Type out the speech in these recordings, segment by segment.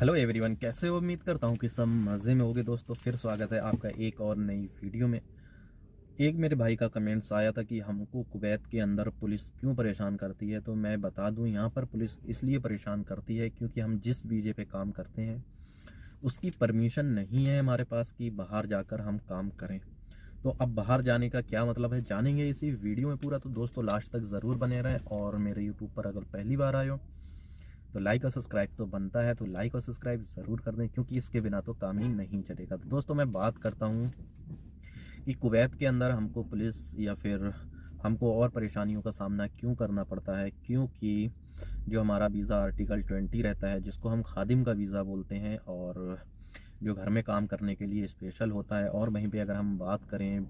Hello everyone, कैसे हो? उम्मीद करता हूँ कि सब मज़े में होगे। दोस्तों, फिर स्वागत है आपका एक और नई वीडियो में। एक मेरे भाई का कमेंट्स आया था कि हमको कुवैत के अंदर पुलिस क्यों परेशान करती है। तो मैं बता दूं, यहाँ पर पुलिस इसलिए परेशान करती है क्योंकि हम जिस वीज़े पे काम करते हैं उसकी परमिशन नहीं है हमारे पास कि बाहर जाकर हम काम करें। तो अब बाहर जाने का क्या मतलब है, जानेंगे इसी वीडियो में पूरा। तो दोस्तों, लास्ट तक ज़रूर बने रहें। और मेरे यूट्यूब पर अगर पहली बार आए हो तो लाइक और सब्सक्राइब तो बनता है, तो लाइक और सब्सक्राइब ज़रूर कर दें क्योंकि इसके बिना तो काम ही नहीं चलेगा। तो दोस्तों, मैं बात करता हूँ कि कुवैत के अंदर हमको पुलिस या फिर हमको और परेशानियों का सामना क्यों करना पड़ता है। क्योंकि जो हमारा वीज़ा आर्टिकल 20 रहता है, जिसको हम खादिम का वीज़ा बोलते हैं, और जो घर में काम करने के लिए स्पेशल होता है। और वहीं पे अगर हम बात करें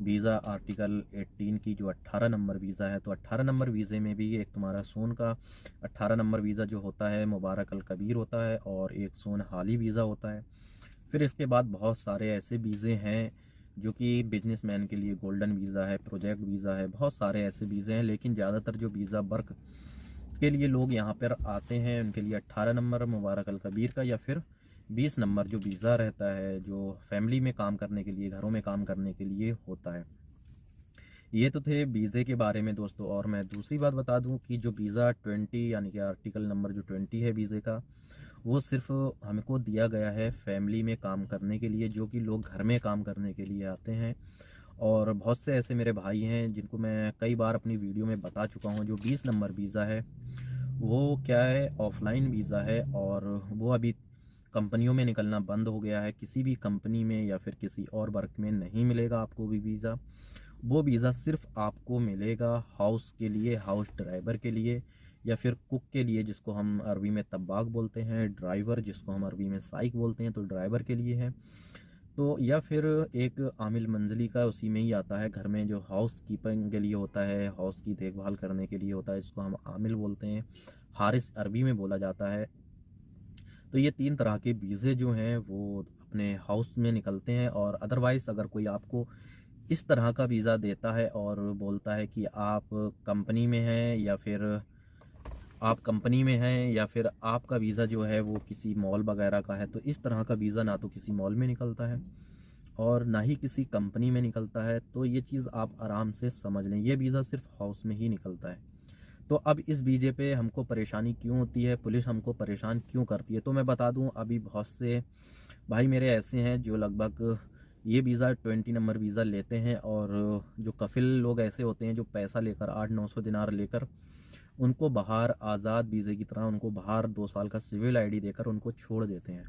वीज़ा आर्टिकल 18 की, जो 18 नंबर वीज़ा है, तो 18 नंबर वीज़े में भी एक तुम्हारा सोन का 18 नंबर वीज़ा जो होता है मुबारक अल कबीर होता है, और एक सोन हाली वीज़ा होता है। फिर इसके बाद बहुत सारे ऐसे वीज़े हैं जो कि बिजनेसमैन के लिए गोल्डन वीज़ा है, प्रोजेक्ट वीज़ा है, बहुत सारे ऐसे वीज़े हैं। लेकिन ज़्यादातर जो वीज़ा वर्क के लिए लोग यहाँ पर आते हैं उनके लिए 18 नंबर मुबारक अल कबीर का या फिर 20 नंबर जो वीज़ा रहता है, जो फैमिली में काम करने के लिए, घरों में काम करने के लिए होता है। ये तो थे वीज़े के बारे में दोस्तों। और मैं दूसरी बात बता दूं कि जो वीज़ा 20 यानी कि आर्टिकल नंबर जो 20 है वीज़े का, वो सिर्फ हमको दिया गया है फैमिली में काम करने के लिए, जो कि लोग घर में काम करने के लिए आते हैं। और बहुत से ऐसे मेरे भाई हैं जिनको मैं कई बार अपनी वीडियो में बता चुका हूँ। जो 20 नंबर वीज़ा है वो क्या है, ऑफलाइन वीज़ा है, और वो अभी कंपनियों में निकलना बंद हो गया है। किसी भी कंपनी में या फिर किसी और वर्क में नहीं मिलेगा आपको भी वीज़ा। वो वीज़ा सिर्फ आपको मिलेगा हाउस के लिए, हाउस ड्राइवर के लिए, या फिर कुक के लिए जिसको हम अरबी में तब्बाक बोलते हैं, ड्राइवर जिसको हम अरबी में साइक बोलते हैं, तो ड्राइवर के लिए है। तो या फिर एक आमिल मंजली का उसी में ही आता है, घर में जो हाउस कीपिंग के लिए होता है, हाउस की देखभाल करने के लिए होता है, इसको हम आमिल बोलते हैं, हारिस अरबी में बोला जाता है। तो ये 3 तरह के वीज़े जो हैं वो अपने हाउस में निकलते हैं। और अदरवाइज़ अगर कोई आपको इस तरह का वीज़ा देता है और बोलता है कि आप कंपनी में हैं, या फिर आपका वीज़ा जो है वो किसी मॉल वगैरह का है, तो इस तरह का वीज़ा ना तो किसी मॉल में निकलता है और ना ही किसी कंपनी में निकलता है। तो ये चीज़ आप आराम से समझ लें, ये वीज़ा सिर्फ हाउस में ही निकलता है। तो अब इस वीज़े पे हमको परेशानी क्यों होती है, पुलिस हमको परेशान क्यों करती है, तो मैं बता दूं, अभी बहुत से भाई मेरे ऐसे हैं जो लगभग ये वीज़ा 20 नंबर वीज़ा लेते हैं, और जो कफिल लोग ऐसे होते हैं जो पैसा लेकर 800-900 दिनार लेकर उनको बाहर आज़ाद वीज़े की तरह उनको बाहर 2 साल का सिविल आईडी देकर उनको छोड़ देते हैं।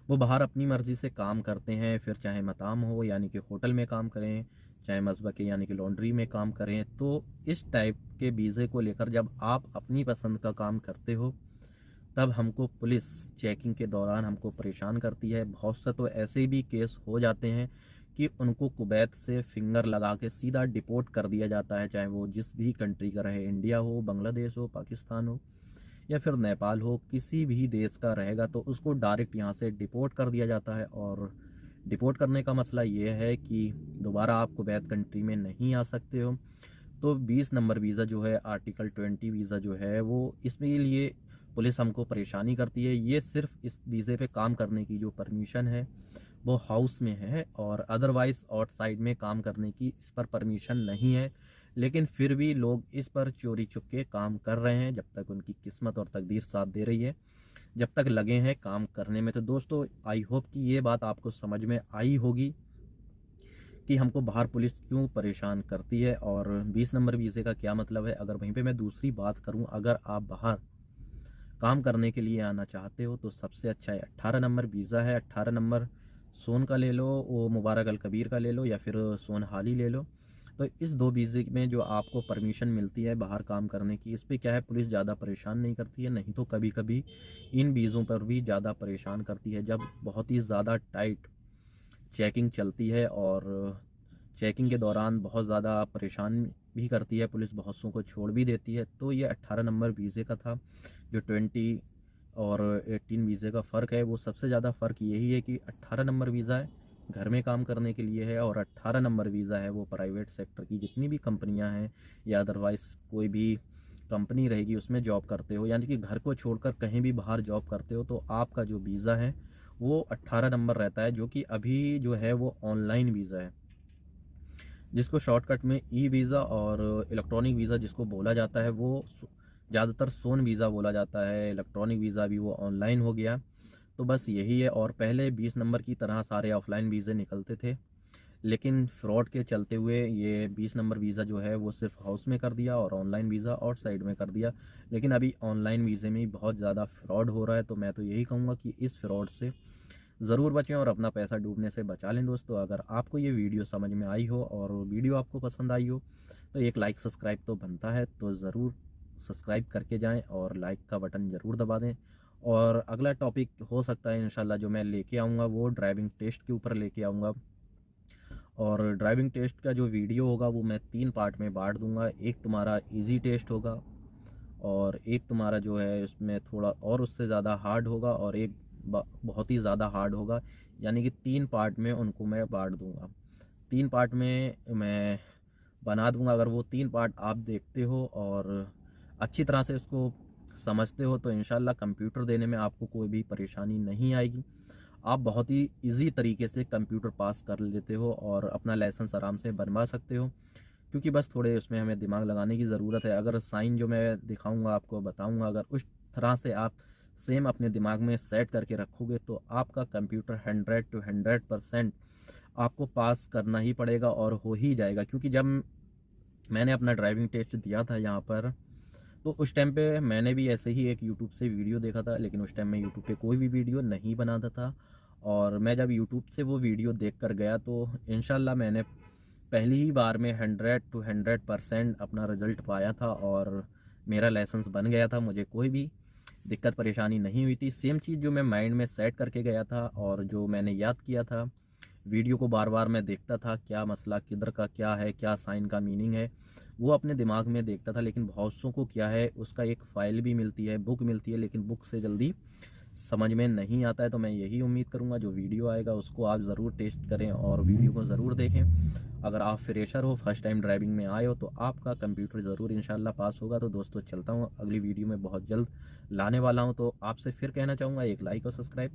वो बाहर अपनी मर्ज़ी से काम करते हैं, फिर चाहे मताम हो यानी कि होटल में काम करें, चाहे मसबके यानी कि लॉन्ड्री में काम करें। तो इस टाइप के वीज़े को लेकर जब आप अपनी पसंद का काम करते हो, तब हमको पुलिस चेकिंग के दौरान हमको परेशान करती है। बहुत से तो ऐसे भी केस हो जाते हैं कि उनको कुवैत से फिंगर लगा के सीधा डिपोर्ट कर दिया जाता है, चाहे वो जिस भी कंट्री का रहे, इंडिया हो, बांग्लादेश हो, पाकिस्तान हो, या फिर नेपाल हो, किसी भी देश का रहेगा तो उसको डायरेक्ट यहाँ से डिपोर्ट कर दिया जाता है। और डिपोर्ट करने का मसला ये है कि दोबारा आप कुवैत कंट्री में नहीं आ सकते हो। तो 20 नंबर वीज़ा जो है, आर्टिकल 20 वीज़ा जो है, वो इसमें लिए पुलिस हमको परेशानी करती है। ये सिर्फ इस वीज़े पे काम करने की जो परमिशन है वो हाउस में है, और अदरवाइज़ आउटसाइड में काम करने की इस पर परमिशन नहीं है। लेकिन फिर भी लोग इस पर चोरी छुपके काम कर रहे हैं, जब तक उनकी किस्मत और तकदीर साथ दे रही है, जब तक लगे हैं काम करने में। तो दोस्तों, आई होप कि ये बात आपको समझ में आई होगी कि हमको बाहर पुलिस क्यों परेशान करती है और 20 नंबर वीज़े का क्या मतलब है। अगर वहीं पे मैं दूसरी बात करूं, अगर आप बाहर काम करने के लिए आना चाहते हो तो सबसे अच्छा है 18 नंबर वीज़ा है। 18 नंबर सोन का ले लो, वो मुबारक अल कबीर का ले लो, या फिर सोन हाली ले लो। तो इस 2 वीज़े में जो आपको परमिशन मिलती है बाहर काम करने की, इस पे क्या है, पुलिस ज़्यादा परेशान नहीं करती है। नहीं तो कभी कभी इन वीज़ों पर भी ज़्यादा परेशान करती है, जब बहुत ही ज़्यादा टाइट चेकिंग चलती है। और चेकिंग के दौरान बहुत ज़्यादा परेशान भी करती है पुलिस, बहुत सौ को छोड़ भी देती है। तो ये 18 नंबर वीज़े का था। जो 20 और 18 वीज़े का फ़र्क है, वो सबसे ज़्यादा फ़र्क यही है कि 18 नंबर वीज़ा है घर में काम करने के लिए है, और 18 नंबर वीज़ा है वो प्राइवेट सेक्टर की जितनी भी कंपनियां हैं या अदरवाइज़ कोई भी कंपनी रहेगी उसमें जॉब करते हो, यानी कि घर को छोड़कर कहीं भी बाहर जॉब करते हो, तो आपका जो वीज़ा है वो 18 नंबर रहता है, जो कि अभी जो है वो ऑनलाइन वीज़ा है, जिसको शॉर्टकट में ई वीज़ा और इलेक्ट्रॉनिक वीज़ा जिसको बोला जाता है, वो ज़्यादातर सोन वीज़ा बोला जाता है। इलेक्ट्रॉनिक वीज़ा भी वो ऑनलाइन हो गया। तो बस यही है। और पहले 20 नंबर की तरह सारे ऑफलाइन वीज़े निकलते थे, लेकिन फ्रॉड के चलते हुए ये 20 नंबर वीज़ा जो है वो सिर्फ हाउस में कर दिया और ऑनलाइन वीज़ा और साइड में कर दिया। लेकिन अभी ऑनलाइन वीज़े में ही बहुत ज़्यादा फ्रॉड हो रहा है, तो मैं तो यही कहूँगा कि इस फ्रॉड से ज़रूर बचें और अपना पैसा डूबने से बचा लें। दोस्तों, अगर आपको ये वीडियो समझ में आई हो और वीडियो आपको पसंद आई हो, तो एक लाइक सब्सक्राइब तो बनता है, तो ज़रूर सब्सक्राइब करके जाएं और लाइक का बटन ज़रूर दबा दें। और अगला टॉपिक हो सकता है इंशाल्लाह जो मैं लेके आऊँगा वो ड्राइविंग टेस्ट के ऊपर लेके आऊँगा। और ड्राइविंग टेस्ट का जो वीडियो होगा वो मैं 3 पार्ट में बांट दूंगा। एक तुम्हारा इजी टेस्ट होगा, और एक तुम्हारा जो है उसमें थोड़ा और उससे ज़्यादा हार्ड होगा, और एक बहुत ही ज़्यादा हार्ड होगा। यानी कि 3 पार्ट में उनको मैं बांट दूंगा, 3 पार्ट में मैं बना दूंगा। अगर वो 3 पार्ट आप देखते हो और अच्छी तरह से उसको समझते हो, तो इंशाल्लाह कंप्यूटर देने में आपको कोई भी परेशानी नहीं आएगी। आप बहुत ही इजी तरीके से कंप्यूटर पास कर लेते हो और अपना लाइसेंस आराम से बनवा सकते हो, क्योंकि बस थोड़े उसमें हमें दिमाग लगाने की ज़रूरत है। अगर साइन जो मैं दिखाऊंगा आपको बताऊंगा, अगर उस तरह से आप सेम अपने दिमाग में सेट करके रखोगे, तो आपका कंप्यूटर 100 to 100% आपको पास करना ही पड़ेगा और हो ही जाएगा। क्योंकि जब मैंने अपना ड्राइविंग टेस्ट दिया था यहाँ पर, तो उस टाइम पे मैंने भी ऐसे ही एक यूट्यूब से वीडियो देखा था, लेकिन उस टाइम मैं यूट्यूब पे कोई भी वीडियो नहीं बनाता था। और मैं जब यूट्यूब से वो वीडियो देख कर गया, तो इंशाल्लाह मैंने पहली ही बार में 100 to 100% अपना रिज़ल्ट पाया था और मेरा लाइसेंस बन गया था। मुझे कोई भी दिक्कत परेशानी नहीं हुई थी। सेम चीज़ जो मैं माइंड में सेट करके गया था और जो मैंने याद किया था, वीडियो को बार बार मैं देखता था, क्या मसला किधर का क्या है, क्या साइन का मीनिंग है, वो अपने दिमाग में देखता था। लेकिन बहुत सौ को क्या है, उसका एक फ़ाइल भी मिलती है, बुक मिलती है, लेकिन बुक से जल्दी समझ में नहीं आता है। तो मैं यही उम्मीद करूंगा जो वीडियो आएगा उसको आप ज़रूर टेस्ट करें और वीडियो को ज़रूर देखें। अगर आप फ्रेशर हो, फर्स्ट टाइम ड्राइविंग में आए हो, तो आपका कंप्यूटर ज़रूर इंशाल्लाह पास होगा। तो दोस्तों चलता हूँ, अगली वीडियो में बहुत जल्द लाने वाला हूँ। तो आपसे फिर कहना चाहूँगा एक लाइक और सब्सक्राइब